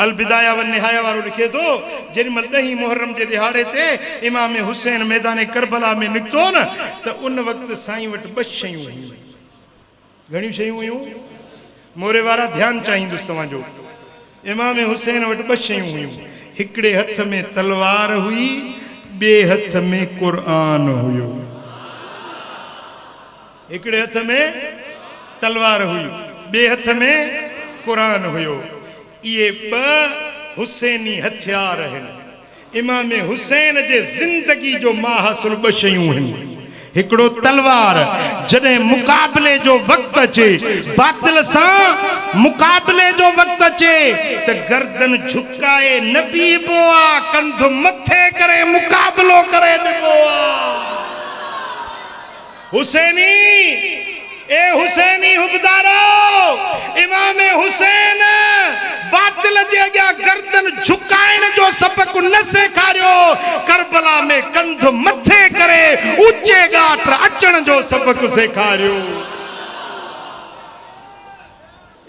अल बिदाया व निहाया वारो लिखे तो जेॾीमहिल 10 मुहर्रम जे दिहाड़े ते इमाम हुसैन मैदान करबला में निकितो न त उन वक़्तु साईं वटि 2 शयूं हुयूं। घणियूं शयूं हुयूं? मोरे वारा ध्यानु चाहींदुसि तव्हांजो। इमाम हुसैन वटि 2 शयूं हुयूं। हिकिड़े हथ में तलवार हुई, ॿिए हथ में क़ुरान हुयो। हिकिड़े हथ में तलवार हुई, ॿिए हथ में क़ुरान हुयो। ये 2 हुसैनी हथियार आहिनि। इमाम हुसैन जे ज़िंदगी जो माहौल 2 शयूं आहिनि। हिकिड़ो तलवार, जॾहिं मुक़ाबले जो वक़्तु अचे, बातिल सां मुक़ाबले जो वक़्तु अचे त गर्दन झुकाए न बीहबो आहे, कंध मथे करे मुक़ाबलो करे ॾिबो आहे। हुसैनी ए हुसैनी हुबदारो, इमाम हुसैन बातिल जे अॻियां गर्दन झुकाइण जो सबक़ न सेखारियो, करबला में कंध मथे करे ऊचे घाट अचण जो सबक़ सेखारियो।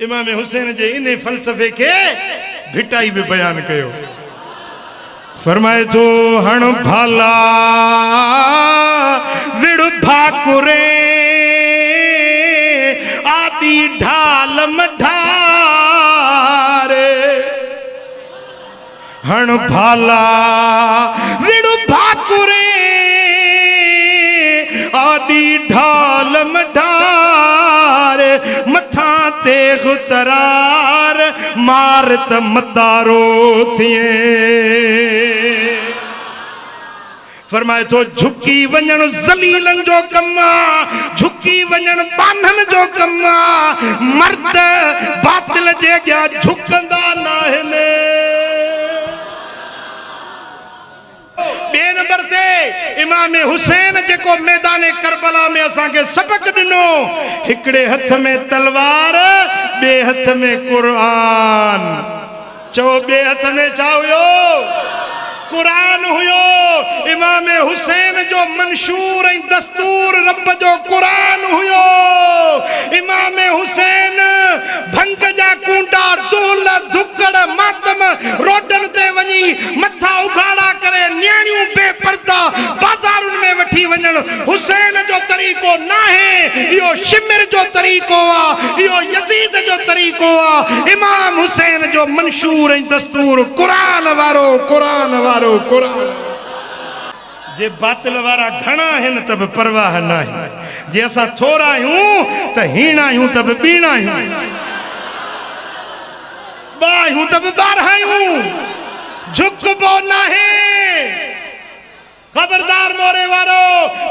इमाम हुसैन जे इन फ़लसफ़े खे भिटाई भी बयान कयो। फरमाए तो हण भाला विड़ भाकुरे आदि ढाल मढारे, हण भाला विड़ भाकुरे आदि ढाल मढारे, मथा ते गुतरार मार त मदारो थिए। फरमाए तो झुकी वञण ज़लीलन जो कम आ, झुकी वञण बानन जो कम आ। मर्द बातिल जे अॻियां झुकंदा न आहिनि। ॿिए नंबर ते इमाम हुसैन जेको मैदान करबला में असांखे सबक़ ॾिनो, हिकिड़े हथ में तलवार, ॿिए हथ में क़ुरान। चओ ॿिए हथ में छा हुयो? क़ुरान हुयो। इमाम हुसैन जो मंशूर ऐं दस्तूर रब जो क़ुरान हुयो। इमाम हुसैन भंग जा कूंडा, दूल, धुकड़, मातम रोडन ते वञी मथा उघाड़ा करे न्याणियूं बेपर्दा बाज़ारुनि में वठी वञण हुसैन जो तरीक़ो नाहे। इहो शिमिर जो तरीक़ो आहे, इहो यज़ीद जो तरीक़ो आहे। इमाम हुसैन जो मंशूर ऐं दस्तूर क़ुरान वारो, क़ुरान वारो, क़ुरान। जे बातिल वारा घणा आहिनि त बि परवाह न आहे। जे असां थोरा आहियूं त हीणा आहियूं त बि ॿीणा आहियूं, ॿ आहियूं त बि 12 आहियूं। झुकबो न आहे। खबरदार मोरे वारो,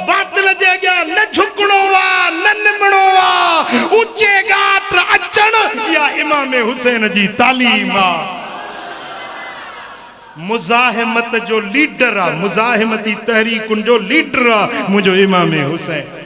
बातिल जे अॻियां न झुकणो आहे, न निमणो आहे। ऊचे घाट अचण या इमाम हुसैन जी तालीम आहे। मुज़ाहिमत जो लीडर आहे, मुज़ाहिमती तहरीकुनि जो लीडर आहे मुंहिंजो इमाम हुसैन।